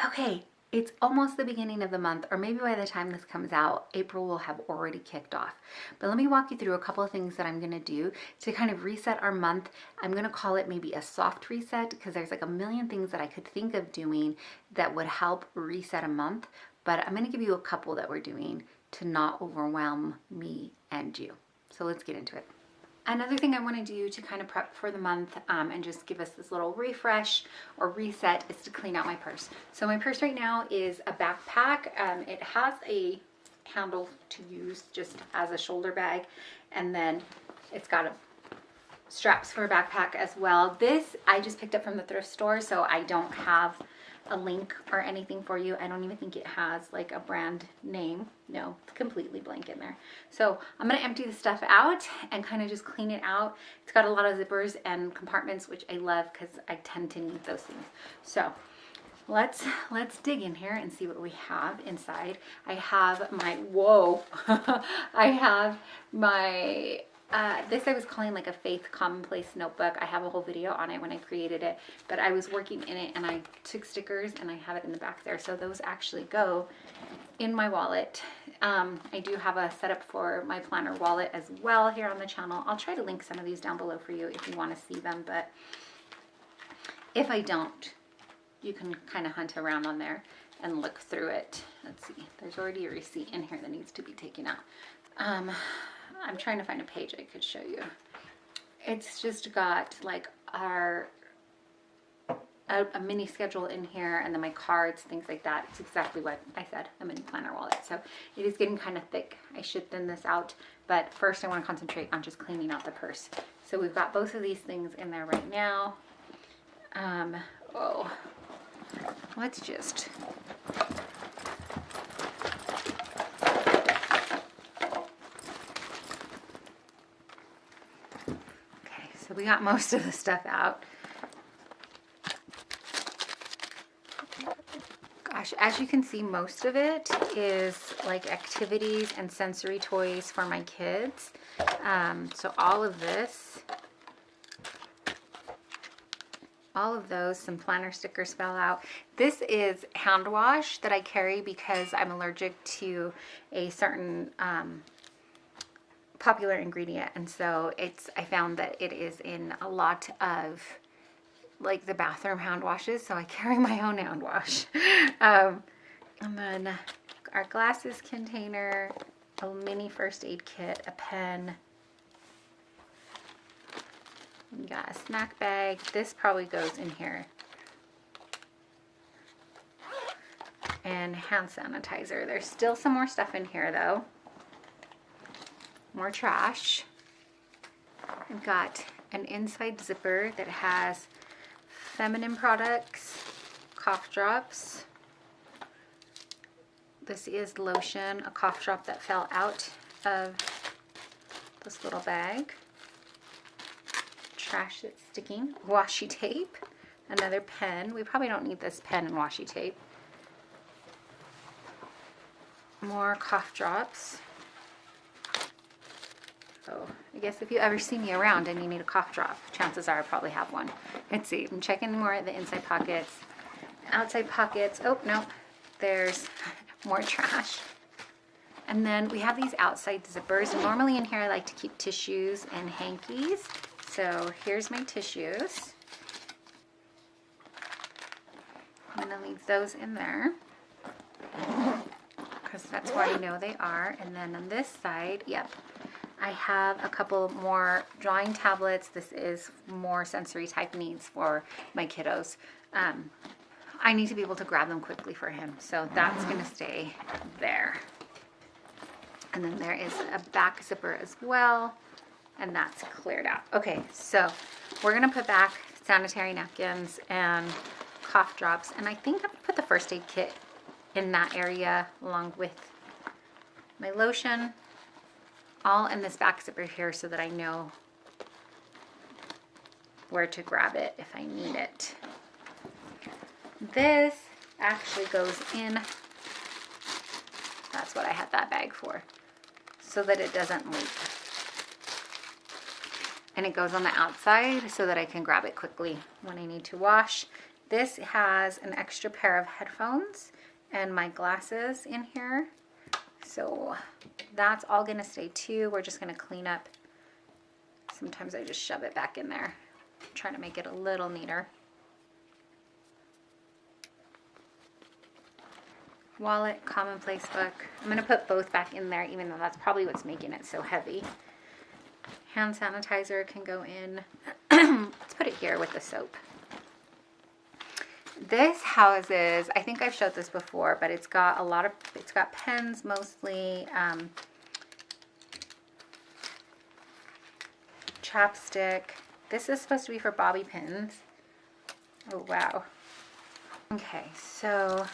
Okay, it's almost the beginning of the month, or maybe by the time this comes out, April will have already kicked off. But let me walk you through a couple of things that I'm gonna do to kind of reset our month. I'm gonna call it maybe a soft reset because there's like a million things that I could think of doing that would help reset a month. But I'm gonna give you a couple that we're doing to not overwhelm me and you. So let's get into it. Another thing I want to do to kind of prep for the month and just give us this little refresh or reset is to clean out my purse. So my purse right now is a backpack. It has a handle to use just as a shoulder bag, and then it's got straps for a backpack as well. This I just picked up from the thrift store, so I don't have a link or anything for you. I don't even think it has like a brand name. No, it's completely blank in there. So I'm gonna empty the stuff out and kind of just clean it out. It's got a lot of zippers and compartments, which I love because I tend to need those things. So let's dig in here and see what we have inside. I have my, whoa, I have my, this I was calling like a Faith Commonplace notebook. I have a whole video on it when I created it, but I was working in it and I took stickers and I have it in the back there. So those actually go in my wallet. I do have a setup for my planner wallet as well here on the channel. I'll try to link some of these down below for you if you want to see them, but if I don't, you can kind of hunt around on there and look through it. Let's see, there's already a receipt in here that needs to be taken out. I'm trying to find a page I could show you. It's just got like a mini schedule in here, and then my cards, things like that. It's exactly what I said, a mini planner wallet. So it is getting kind of thick. I should thin this out, but first I want to concentrate on just cleaning out the purse. So we've got both of these things in there right now. Let's just so we got most of the stuff out. Gosh, as you can see, most of it is like activities and sensory toys for my kids. So all of this, all of those, some planner stickers fell out. This is hand wash that I carry because I'm allergic to a certain popular ingredient, and so I found that it is in a lot of like the bathroom hand washes, so I carry my own hand wash. And then our glasses container, a mini first aid kit, a pen. We got a snack bag. This probably goes in here. And hand sanitizer. There's still some more stuff in here though. More trash. I've got an inside zipper that has feminine products, cough drops. This is lotion, a cough drop that fell out of this little bag. Trash that's sticking, washi tape, another pen. We probably don't need this pen and washi tape. More cough drops. So I guess if you ever see me around and you need a cough drop, chances are I probably have one. Let's see, I'm checking more at the inside pockets, outside pockets. Oh, no, there's more trash. And then we have these outside zippers. And normally in here I like to keep tissues and hankies. So here's my tissues. I'm gonna leave those in there because that's where I know they are. And then on this side, yep, I have a couple more drawing tablets. This is more sensory type needs for my kiddos. I need to be able to grab them quickly for him, so that's gonna stay there. And then there is a back zipper as well, and that's cleared out. Okay, so we're gonna put back sanitary napkins and cough drops, and I think I'm gonna put the first aid kit in that area along with my lotion, all in this back zipper here so that I know where to grab it if I need it. This actually goes in, that's what I had that bag for, so that it doesn't leak. And it goes on the outside so that I can grab it quickly when I need to wash. This has an extra pair of headphones and my glasses in here. So that's all gonna stay too. We're just gonna clean up. Sometimes I just shove it back in there. I'm trying to make it a little neater. Wallet, Commonplace book. I'm gonna put both back in there, even though that's probably what's making it so heavy. Hand sanitizer can go in. Let's put it here with the soap. This houses, I think I've showed this before, but it's got it's got pens mostly, chapstick. This is supposed to be for bobby pins. Oh, wow. Okay, so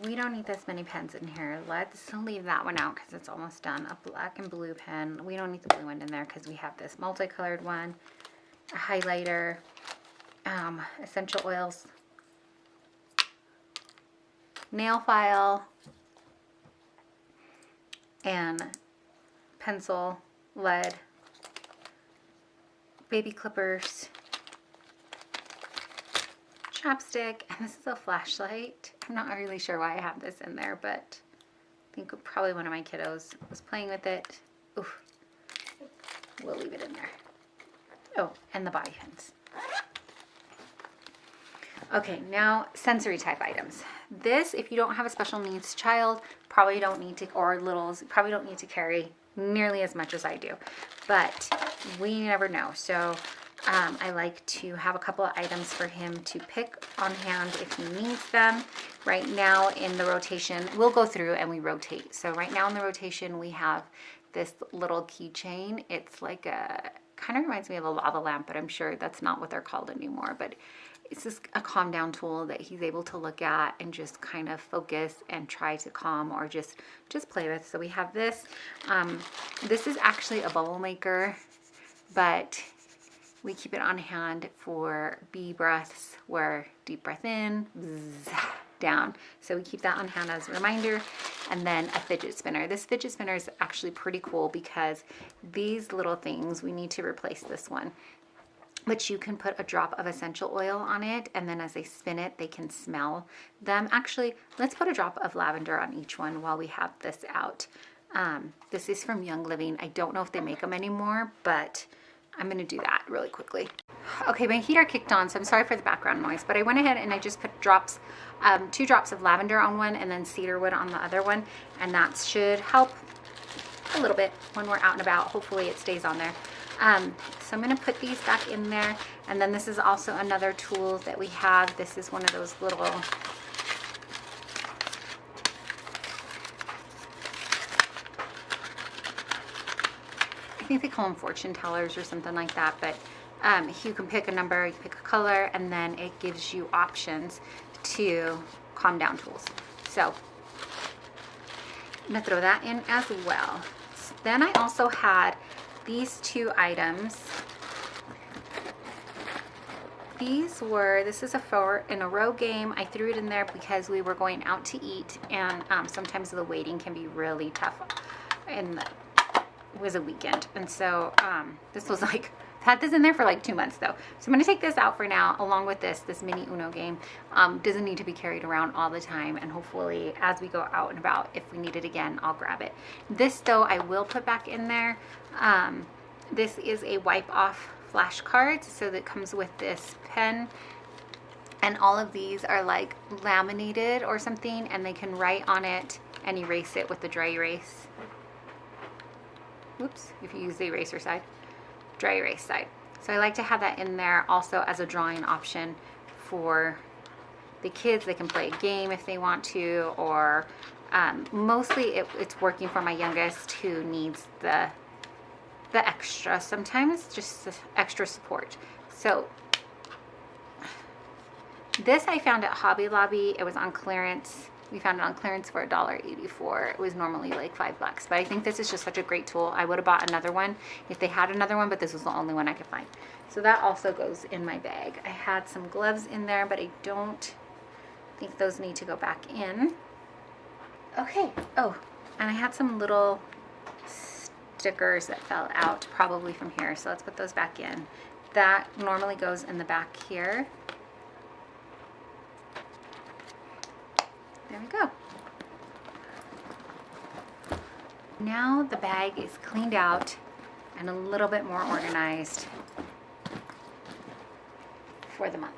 we don't need this many pens in here. Let's leave that one out because it's almost done. A black and blue pen. We don't need the blue one in there because we have this multicolored one. A highlighter. Essential oils. Nail file. And pencil, lead. Baby clippers. Chapstick, and this is a flashlight. I'm not really sure why I have this in there, but I think probably one of my kiddos was playing with it. Oof. We'll leave it in there. Oh, and the bobby pins. Okay, now sensory type items. This, if you don't have a special needs child, probably don't need to, or littles, probably don't need to carry nearly as much as I do, but we never know. So I like to have a couple of items for him to pick on hand if he needs them. Right now in the rotation, we'll go through and we rotate. So right now in the rotation, we have this little keychain. It's like a, kind of reminds me of a lava lamp, but I'm sure that's not what they're called anymore. But it's just a calm down tool that he's able to look at and just kind of focus and try to calm or just play with. So we have this. This is actually a bubble maker, but we keep it on hand for bee breaths, where deep breath in, bzz, down. So we keep that on hand as a reminder. And then a fidget spinner. This fidget spinner is actually pretty cool because these little things, we need to replace this one. But you can put a drop of essential oil on it, and then as they spin it, they can smell them. Actually, let's put a drop of lavender on each one while we have this out. This is from Young Living. I don't know if they make them anymore, but I'm gonna do that really quickly. Okay, my heater kicked on, so I'm sorry for the background noise, but I went ahead and I just put drops, 2 drops of lavender on one and then cedarwood on the other one, and that should help a little bit when we're out and about. Hopefully it stays on there. So I'm gonna put these back in there, and then this is also another tool that we have. This is one of those little, I think they call them fortune tellers or something like that, but you can pick a number, you pick a color, and then it gives you options to calm down tools. So I'm gonna throw that in as well. Then I also had these 2 items. This is a 4 in a row game. I threw it in there because we were going out to eat, and sometimes the waiting can be really tough, and it was a weekend, and so this was like, had this in there for like 2 months though. So I'm gonna take this out for now, along with this mini Uno game. Doesn't need to be carried around all the time, and hopefully as we go out and about, if we need it again, I'll grab it. This though, I will put back in there. This is a wipe off flashcard, so that comes with this pen, and all of these are like laminated or something, and they can write on it and erase it with the dry erase. Whoops, if you use the eraser side, dry erase side. So I like to have that in there also as a drawing option for the kids. They can play a game if they want to, or mostly it's working for my youngest, who needs the extra, sometimes just the extra support. So this I found at Hobby Lobby. It was on clearance. We found it on clearance for $1.84. It was normally like $5, but I think this is just such a great tool. I would have bought another one if they had another one, but this was the only one I could find. So that also goes in my bag. I had some gloves in there, but I don't think those need to go back in. Okay, oh, and I had some little stickers that fell out probably from here, so let's put those back in. That normally goes in the back here. There we go. Now the bag is cleaned out and a little bit more organized for the month.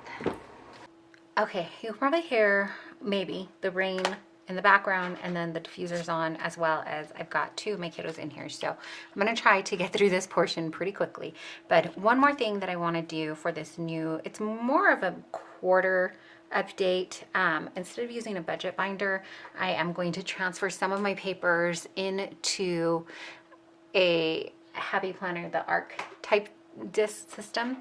Okay, you'll probably hear maybe the rain in the background and then the diffuser's on, as well as I've got two of my kiddos in here. So I'm gonna try to get through this portion pretty quickly. But one more thing that I wanna do for this new, it's more of a quarter update. Instead of using a budget binder, I am going to transfer some of my papers into a Happy Planner, the ARC type disc system.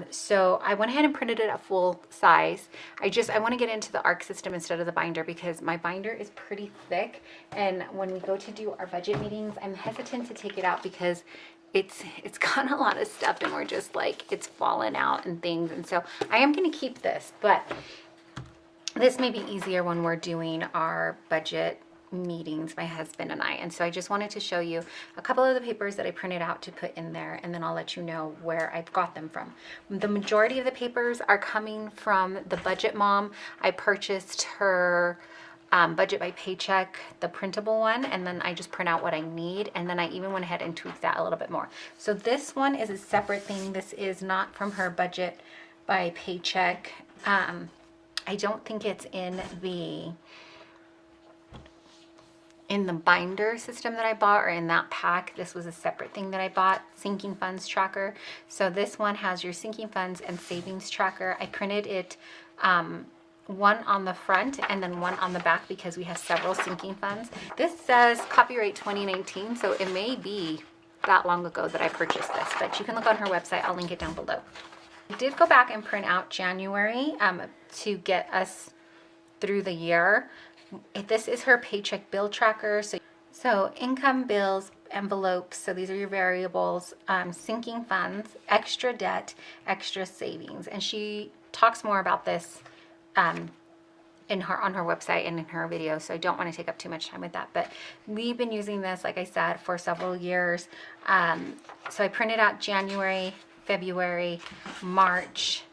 So I went ahead and printed it at full size. I want to get into the ARC system instead of the binder because my binder is pretty thick, and when we go to do our budget meetings, I'm hesitant to take it out because it's got a lot of stuff and we're just like, it's fallen out and things. And so I am going to keep this, but this may be easier when we're doing our budget meetings, my husband and I. And so I just wanted to show you a couple of the papers that I printed out to put in there, and then I'll let you know where I've got them from. The majority of the papers are coming from the Budget Mom. I purchased her Budget by Paycheck, the printable one, and then I just print out what I need, and then I even went ahead and tweaked that a little bit more. So this one is a separate thing. This is not from her Budget by Paycheck. I don't think it's in the binder system that I bought, or in that pack. This was a separate thing that I bought, sinking funds tracker. So this one has your sinking funds and savings tracker. I printed it one on the front and then one on the back because we have several sinking funds. This says copyright 2019, so it may be that long ago that I purchased this, but you can look on her website. I'll link it down below. I did go back and print out January to get us through the year. This is her paycheck bill tracker. So income, bills, envelopes, so these are your variables, sinking funds, extra debt, extra savings. And she talks more about this on her website and in her video, so I don't want to take up too much time with that. But we've been using this, like I said, for several years. So I printed out January, February, March,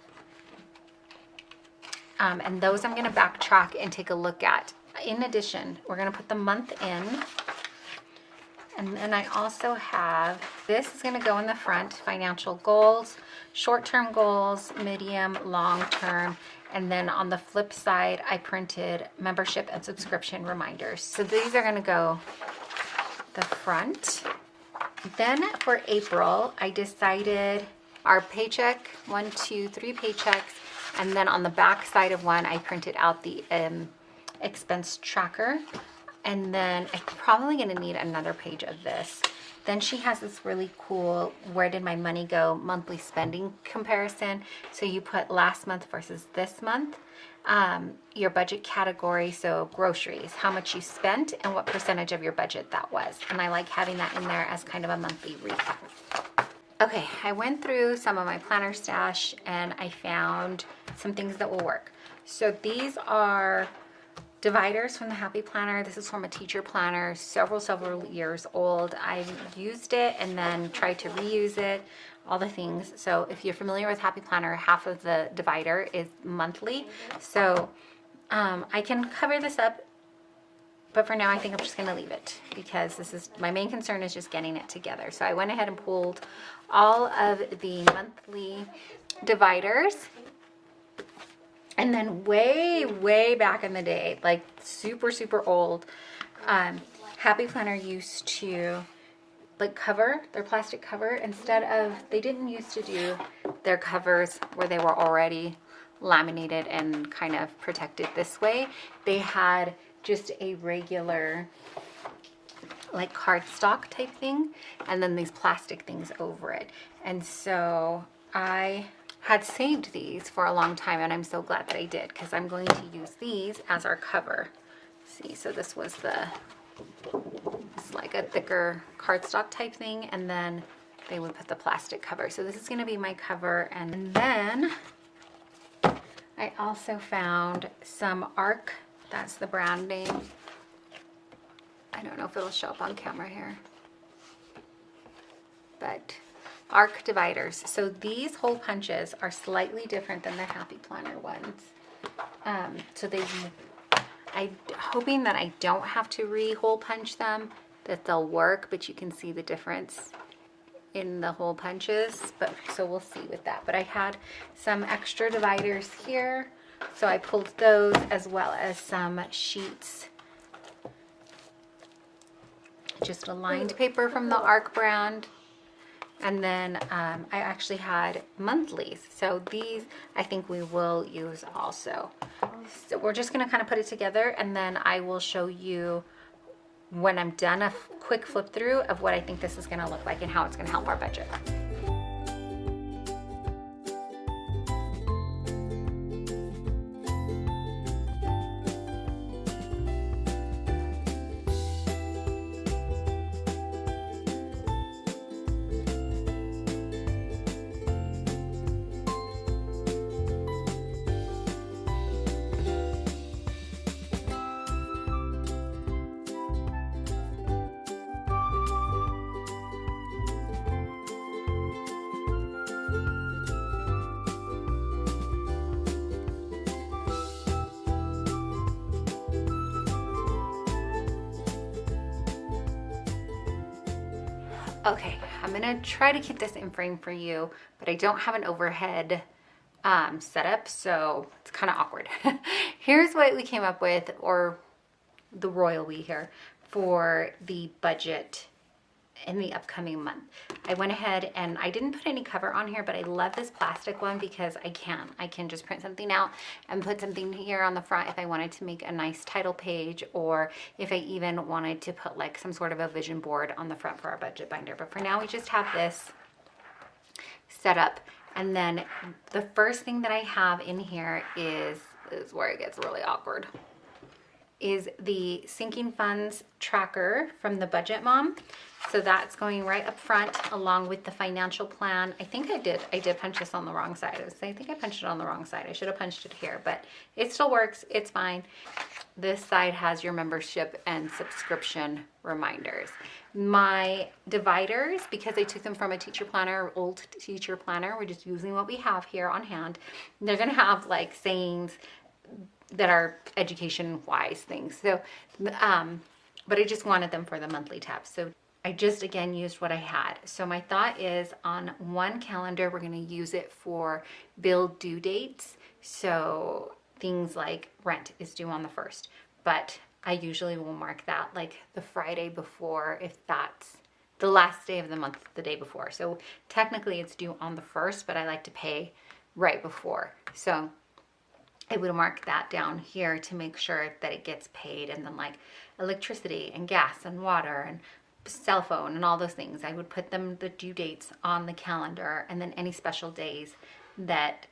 and those I'm going to backtrack and take a look at. In addition, we're going to put the month in, and then I also have, this is going to go in the front, financial goals, short-term goals, medium, long-term, and then on the flip side, I printed membership and subscription reminders. So these are going to go the front. Then for April, I decided our paycheck, 1, 2, 3 paychecks, and then on the back side of one, I printed out the expense tracker. And then I'm probably going to need another page of this. Then she has this really cool where did my money go monthly spending comparison. So you put last month versus this month, your budget category, so groceries, how much you spent and what percentage of your budget that was. And I like having that in there as kind of a monthly recap. Okay, I went through some of my planner stash and I found some things that will work. So these are dividers from the Happy Planner. This is from a teacher planner, several years old. I've used it and then tried to reuse it, all the things. So if you're familiar with Happy Planner, half of the divider is monthly. So I can cover this up, but for now I think I'm just gonna leave it because this is, my main concern is just getting it together. So I went ahead and pulled all of the monthly dividers. And then way back in the day, like super old, Happy Planner used to like cover their plastic cover instead of, they didn't used to do their covers where they were already laminated and kind of protected this way. They had just a regular like cardstock type thing and then these plastic things over it. And so I had saved these for a long time and I'm so glad that I did because I'm going to use these as our cover. See, so this was it's like a thicker cardstock type thing and then they would put the plastic cover. So this is going to be my cover. And then I also found some ARC, that's the brand name. I don't know if it'll show up on camera here, but ARC dividers. So these hole punches are slightly different than the Happy Planner ones. So I'm hoping that I don't have to re-hole punch them, that they'll work, but you can see the difference in the hole punches, but so we'll see with that. But I had some extra dividers here, so I pulled those, as well as some sheets, just a lined paper from the ARC brand. And then I actually had monthlies, so these I think we will use also. So we're just gonna kind of put it together, and then I will show you when I'm done a quick flip through of what I think this is gonna look like and how it's gonna help our budget. Okay, I'm gonna try to keep this in frame for you, but I don't have an overhead setup, so it's kind of awkward. Here's what we came up with, or the royal we here, for the budget in the upcoming month. I went ahead and I didn't put any cover on here, but I love this plastic one because I can just print something out and put something here on the front if I wanted to make a nice title page, or if I even wanted to put like some sort of a vision board on the front for our budget binder. But for now, we just have this set up. And then the first thing that I have in here is where it gets really awkward, is the sinking funds tracker from the Budget Mom. So that's going right up front along with the financial plan. I think I did punch this on the wrong side. I think I punched it on the wrong side. I should have punched it here, but it still works. It's fine. This side has your membership and subscription reminders. My dividers, because I took them from a teacher planner, old teacher planner, we're just using what we have here on hand. They're gonna have like sayings that are education-wise things. So, but I just wanted them for the monthly tab. So I just, again, used what I had. So my thought is, on one calendar, we're gonna use it for bill due dates. So things like rent is due on the 1st, but I usually will mark that like the Friday before, if that's the last day of the month, the day before. So technically it's due on the 1st, but I like to pay right before. So I would mark that down here to make sure that it gets paid. And then like electricity and gas and water and cell phone and all those things, I would put them, the due dates, on the calendar. And then any special days that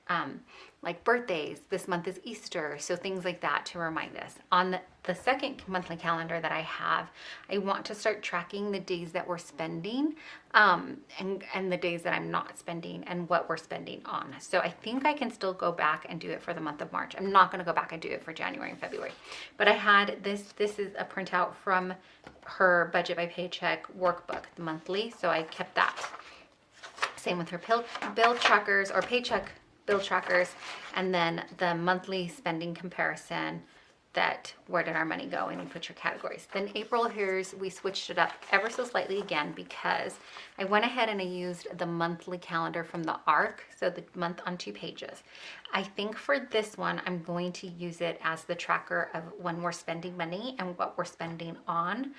like birthdays, this month is Easter, so things like that to remind us. On the second monthly calendar that I have, I want to start tracking the days that we're spending and the days that I'm not spending and what we're spending on. So I think I can still go back and do it for the month of March. I'm not going to go back and do it for January and February. But I had this is a printout from her Budget by Paycheck workbook, the monthly, so I kept that. Same with her bill trackers or paycheck bill trackers, and then the monthly spending comparison, that where did our money go, and you put your categories. Then April, we switched it up ever so slightly again, because I went ahead and I used the monthly calendar from the ARC, so the month on 2 pages. I think for this one, I'm going to use it as the tracker of when we're spending money and what we're spending on,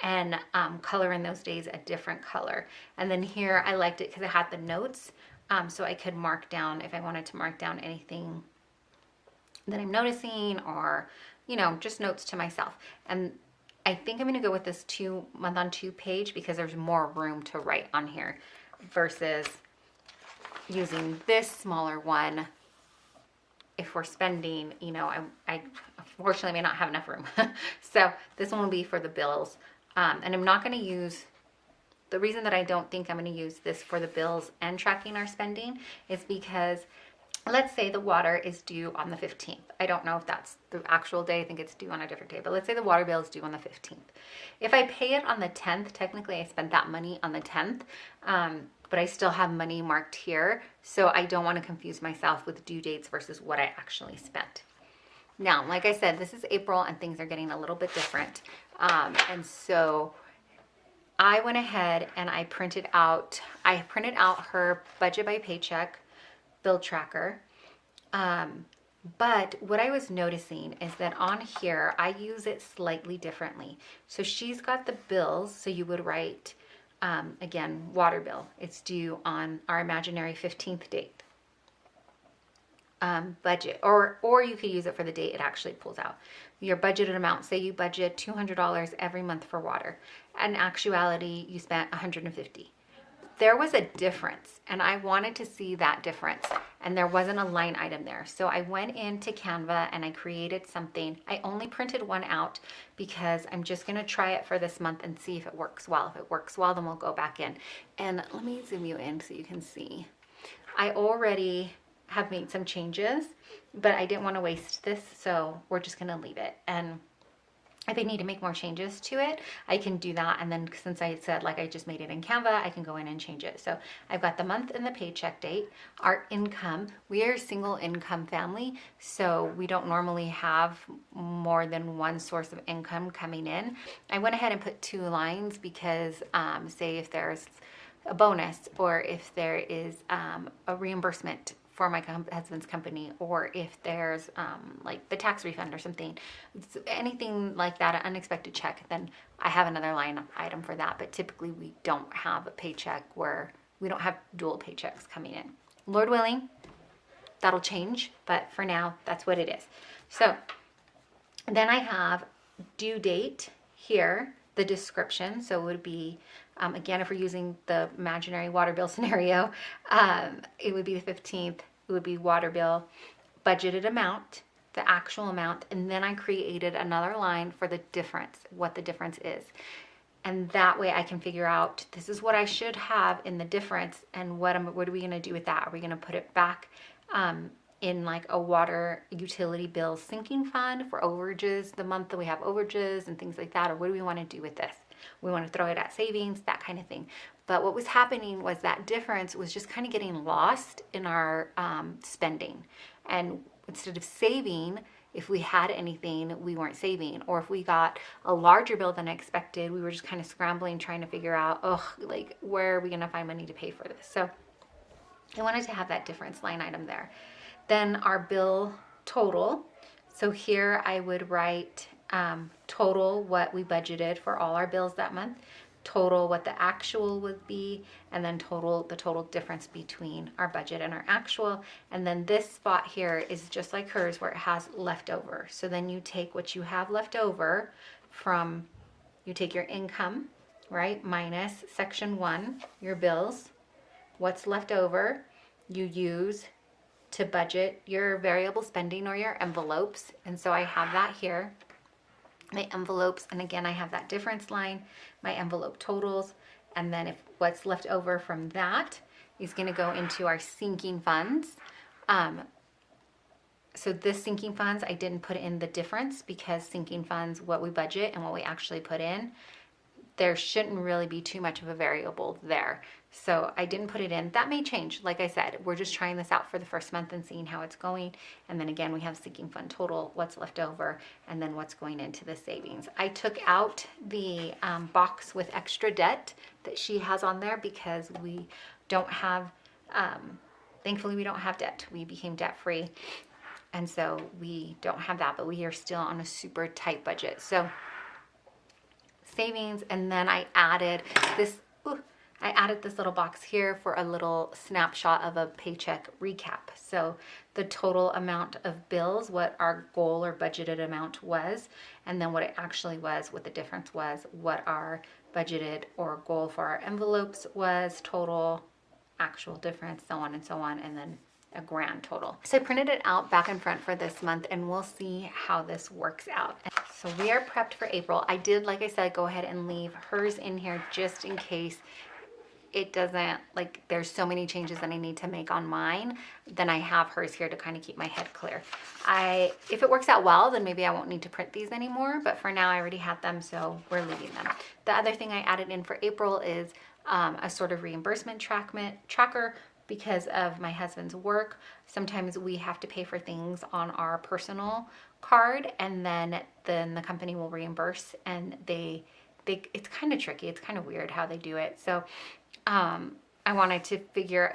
and color in those days a different color. And then here I liked it because it had the notes, so I could mark down if I wanted to mark down anything that I'm noticing, or just notes to myself. And I think I'm going to go with this month on 2 page because there's more room to write on here versus using this smaller one. If we're spending, I unfortunately may not have enough room. So this one will be for the bills. And I'm not going to use, the reason that I don't think I'm going to use this for the bills and tracking our spending is because, let's say the water is due on the 15th. I don't know if that's the actual day. I think it's due on a different day. But let's say the water bill is due on the 15th. If I pay it on the 10th, technically I spent that money on the 10th. But I still have money marked here. So I don't want to confuse myself with due dates versus what I actually spent. Now, like I said, this is April and things are getting a little bit different. And so I went ahead and I printed out her budget by paycheck bill tracker. But what I was noticing is that on here, I use it slightly differently. So she's got the bills. So you would write, again, water bill. It's due on our imaginary 15th date. Budget, or you could use it for the date it actually pulls out. Your budgeted amount, say you budget $200 every month for water. In actuality, you spent $150. There was a difference, and I wanted to see that difference, and there wasn't a line item there. So I went into Canva and I created something. I only printed one out because I'm just going to try it for this month and see if it works well. If it works well, then we'll go back in. And let me zoom you in so you can see. I already have made some changes, but I didn't want to waste this, so we're just going to leave it. And if I need to make more changes to it, I can do that. And then since I said, like, I just made it in Canva, I can go in and change it. So I've got the month and the paycheck date. Our income, we are a single income family, so we don't normally have more than one source of income coming in. I went ahead and put 2 lines because say if there's a bonus, or if there is a reimbursement for my husband's company, or if there's like the tax refund or something, anything like that, an unexpected check, then I have another line item for that. But typically we don't have a paycheck where we don't have dual paychecks coming in. Lord willing, that'll change, but for now, that's what it is. So then I have due date here, the description. So it would be, again, if we're using the imaginary water bill scenario, it would be the 15th, it would be water bill, budgeted amount, the actual amount, and then I created another line for the difference, what the difference is. And that way I can figure out, this is what I should have in the difference, and what are we gonna do with that? Are we gonna put it back in like a water utility bill sinking fund for overages, the month that we have overages and things like that? Or what do we wanna do with this? We want to throw it at savings, that kind of thing. But what was happening was that difference was just kind of getting lost in our spending. And instead of saving, if we had anything, we weren't saving. Or if we got a larger bill than expected, we were just kind of scrambling, trying to figure out, like, where are we going to find money to pay for this? So I wanted to have that difference line item there. Then our bill total. So here I would write total what we budgeted for all our bills that month, total what the actual would be, and then the total difference between our budget and our actual. And then this spot here is just like hers, where it has leftover. So then you take what you have left over from, you take your income, right, minus section 1, your bills, what's left over, you use to budget your variable spending or your envelopes. And so I have that here, my envelopes, and again I have that difference line, my envelope totals, and then if what's left over from that is going to go into our sinking funds. So this sinking funds, I didn't put in the difference, because sinking funds, what we budget and what we actually put in, there shouldn't really be too much of a variable there. So I didn't put it in. That may change. Like I said, we're just trying this out for the first month and seeing how it's going. And then again, we have sinking fund total, what's left over, and then what's going into the savings. I took out the box with extra debt that she has on there, because we don't have, thankfully we don't have debt. We became debt free. And so we don't have that, but we are still on a super tight budget. So savings, and then I added this little box here for a little snapshot of a paycheck recap. So the total amount of bills, what our goal or budgeted amount was, and then what it actually was, what the difference was, what our budgeted or goal for our envelopes was, total, actual difference, so on, and then a grand total. So I printed it out back and front for this month, and we'll see how this works out. So we are prepped for April. I did, like I said, go ahead and leave hers in here just in case it doesn't, like, there's so many changes that I need to make on mine, then I have hers here to kind of keep my head clear. If it works out well, then maybe I won't need to print these anymore, but for now I already have them, so we're leaving them. The other thing I added in for April is a sort of reimbursement tracker because of my husband's work, sometimes we have to pay for things on our personal card, and then the company will reimburse, and they it's kind of tricky. It's kind of weird how they do it. So I wanted to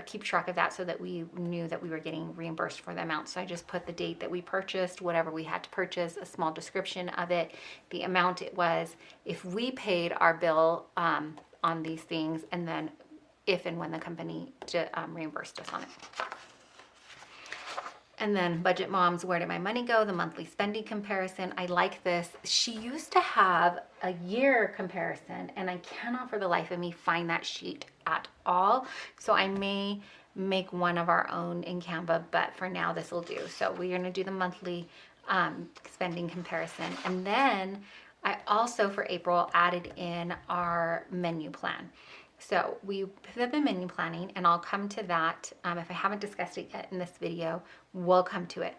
keep track of that so that we knew that we were getting reimbursed for the amount. So I just put the date that we purchased, whatever we had to purchase, a small description of it, the amount it was, if we paid our bill on these things, and then if and when the company reimbursed us on it. And then Budget Moms, Where Did My Money Go? The monthly spending comparison. I like this. She used to have a year comparison, and I cannot for the life of me find that sheet at all. So I may make one of our own in Canva, but for now this will do. So we're gonna do the monthly spending comparison. And then I also, for April, added in our menu plan. So we have been menu planning, and I'll come to that. If I haven't discussed it yet in this video, we'll come to it.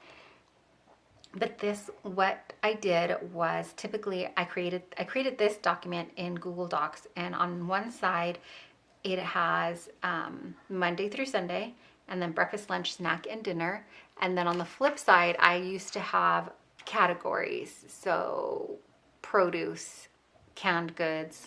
But what I did was, typically I created this document in Google Docs, and on one side it has Monday through Sunday, and then breakfast, lunch, snack, and dinner. And then on the flip side, I used to have categories. So produce, canned goods,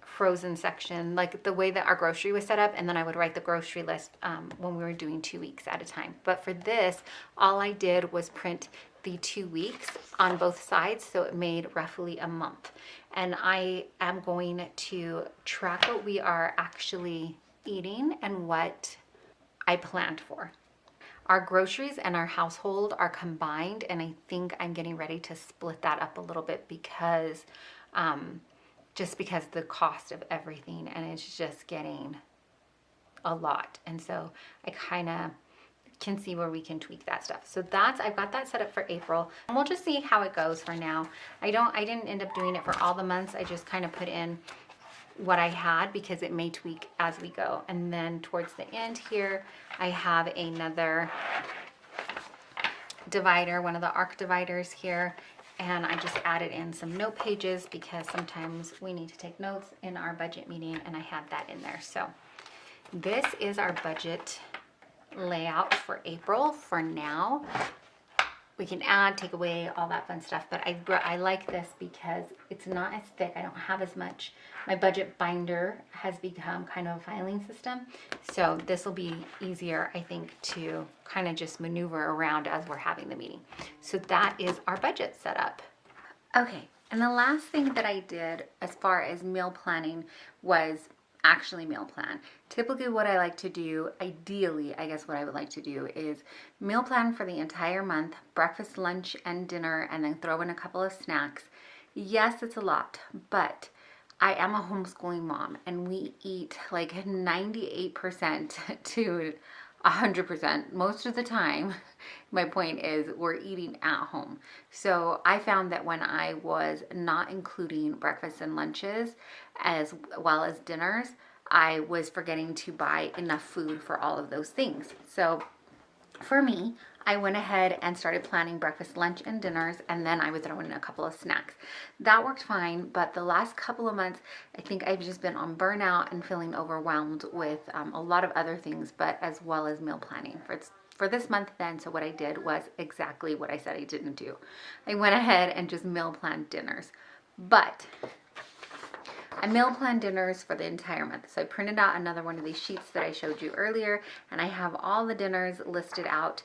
frozen section, like the way that our grocery was set up, and then I would write the grocery list when we were doing 2 weeks at a time. But for this, all I did was print the 2 weeks on both sides, so it made roughly a month. And I am going to track what we are actually eating and what I planned for. Our groceries and our household are combined, and I think I'm getting ready to split that up a little bit because just because the cost of everything, and it's just getting a lot. And so I kind of can see where we can tweak that stuff. So I've got that set up for April, and we'll just see how it goes for now. I didn't end up doing it for all the months. I just kind of put in what I had because it may tweak as we go. And then towards the end here, I have another divider, one of the arc dividers here. And I just added in some note pages because sometimes we need to take notes in our budget meeting, and I had that in there. So this is our budget layout for April for now. We can add, take away, all that fun stuff, but I like this because it's not as thick. I don't have as much. My budget binder has become kind of a filing system, so this will be easier, I think, to kind of just maneuver around as we're having the meeting. So that is our budget setup. Okay, and the last thing that I did as far as meal planning was actually meal plan. Typically what I like to do, ideally, I guess what I would like to do is meal plan for the entire month, breakfast, lunch, and dinner, and then throw in a couple of snacks. Yes, it's a lot, but I am a homeschooling mom, and we eat like 98% to 100% most of the time. My point is we're eating at home. So I found that when I was not including breakfasts and lunches as well as dinners, I was forgetting to buy enough food for all of those things. So for me, I went ahead and started planning breakfast, lunch, and dinners, and then I would throw in a couple of snacks. That worked fine, but the last couple of months, I think I've just been on burnout and feeling overwhelmed with a lot of other things, but as well as meal planning. For this month then, so what I did was exactly what I said I didn't do. I went ahead and just meal planned dinners, but I meal planned dinners for the entire month. So I printed out another one of these sheets that I showed you earlier, and I have all the dinners listed out.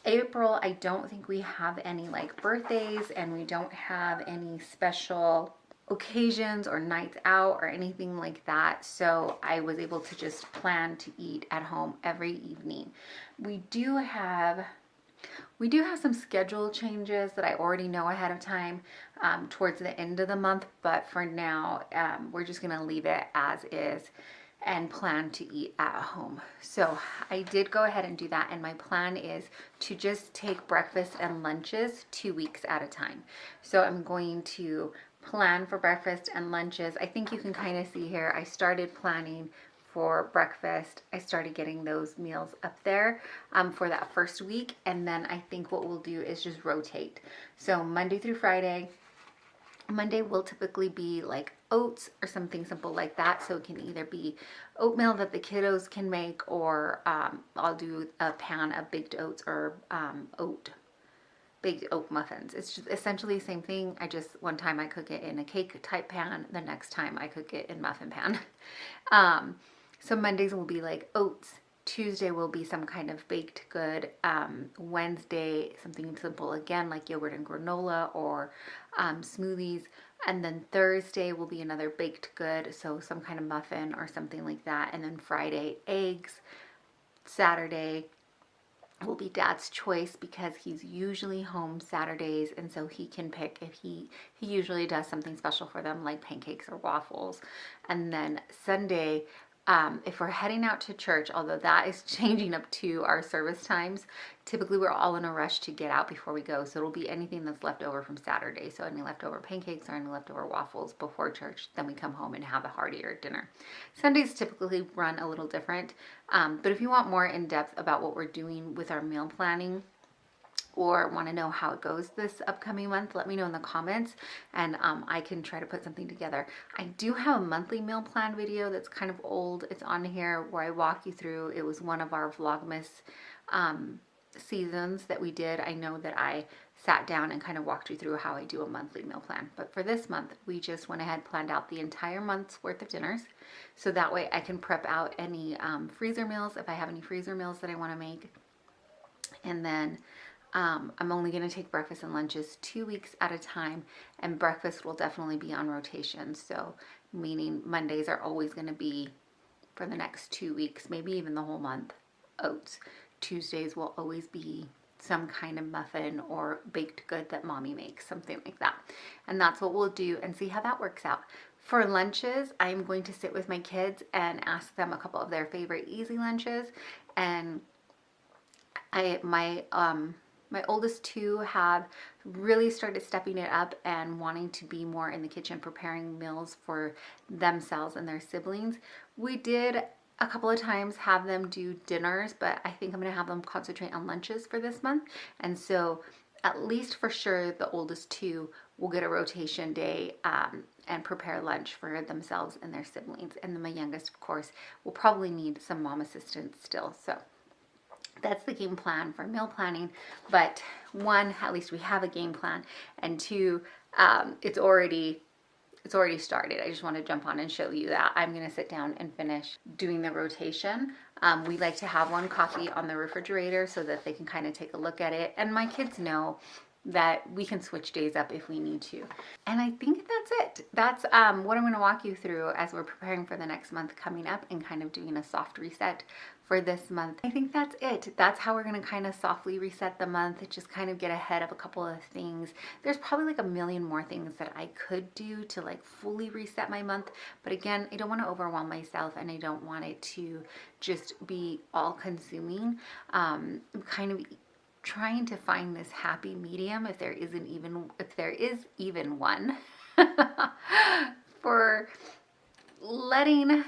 April, I don't think we have any like birthdays, and we don't have any special occasions or nights out or anything like that. So I was able to just plan to eat at home every evening. We do have some schedule changes that I already know ahead of time towards the end of the month, but for now, we're just gonna leave it as is and plan to eat at home. So I did go ahead and do that, and my plan is to just take breakfast and lunches 2 weeks at a time. So I'm going to plan for breakfast and lunches. I think you can kind of see here, I started planning for breakfast. I started getting those meals up there for that first week, and then I think what we'll do is just rotate. So Monday through Friday, Monday will typically be like oats or something simple like that. So it can either be oatmeal that the kiddos can make, or I'll do a pan of baked oats or baked oat muffins. It's just essentially the same thing. I just, one time I cook it in a cake type pan, the next time I cook it in muffin pan. So Mondays will be like oats. Tuesday will be some kind of baked good. Wednesday, something simple again, like yogurt and granola or smoothies. And then Thursday will be another baked good, so some kind of muffin or something like that. And then Friday, eggs. Saturday will be Dad's choice because he's usually home Saturdays, and so he can pick if he usually does something special for them like pancakes or waffles. And then Sunday, if we're heading out to church, although that is changing up to our service times, typically we're all in a rush to get out before we go. So it'll be anything that's left over from Saturday. So any leftover pancakes or any leftover waffles before church, then we come home and have a heartier dinner. Sundays typically run a little different. But if you want more in depth about what we're doing with our meal planning, or want to know how it goes this upcoming month, let me know in the comments, and I can try to put something together. I do have a monthly meal plan video that's kind of old. It's on here where I walk you through. It was one of our Vlogmas seasons that we did. I know that I sat down and kind of walked you through how I do a monthly meal plan. But for this month, we just went ahead, planned out the entire month's worth of dinners. So that way I can prep out any freezer meals if I have any freezer meals that I want to make. And then I'm only going to take breakfast and lunches 2 weeks at a time, and breakfast will definitely be on rotation. So meaning Mondays are always going to be, for the next 2 weeks, maybe even the whole month, oats. Tuesdays will always be some kind of muffin or baked good that mommy makes, something like that. And that's what we'll do, and see how that works out. For lunches, I'm going to sit with my kids and ask them a couple of their favorite easy lunches. And my oldest two have really started stepping it up and wanting to be more in the kitchen, preparing meals for themselves and their siblings. We did a couple of times have them do dinners, but I think I'm going to have them concentrate on lunches for this month. And so at least for sure, the oldest two will get a rotation day and prepare lunch for themselves and their siblings. And then my youngest, of course, will probably need some mom assistance still. So that's the game plan for meal planning. But one, at least we have a game plan, and two, it's already started. I just want to jump on and show you that I'm going to sit down and finish doing the rotation. We like to have one copy on the refrigerator so that they can kind of take a look at it, and my kids know that we can switch days up if we need to. And I think that's it. That's what I'm going to walk you through as we're preparing for the next month coming up and kind of doing a soft reset for this month. I think that's it. That's how we're going to kind of softly reset the month, just kind of get ahead of a couple of things. There's probably like a million more things that I could do to like fully reset my month. But again, I don't want to overwhelm myself, and I don't want it to just be all consuming. Kind of trying to find this happy medium, if there is even one, for letting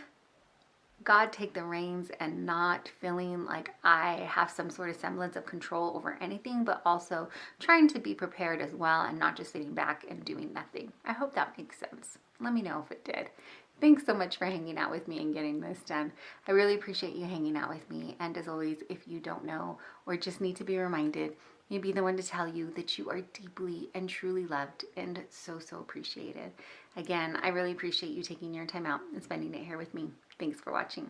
God take the reins and not feeling like I have some sort of semblance of control over anything, but also trying to be prepared as well and not just sitting back and doing nothing. I hope that makes sense. Let me know if it did. Thanks so much for hanging out with me and getting this done. I really appreciate you hanging out with me. And as always, if you don't know or just need to be reminded, may be the one to tell you that you are deeply and truly loved and so, so appreciated. Again, I really appreciate you taking your time out and spending it here with me. Thanks for watching.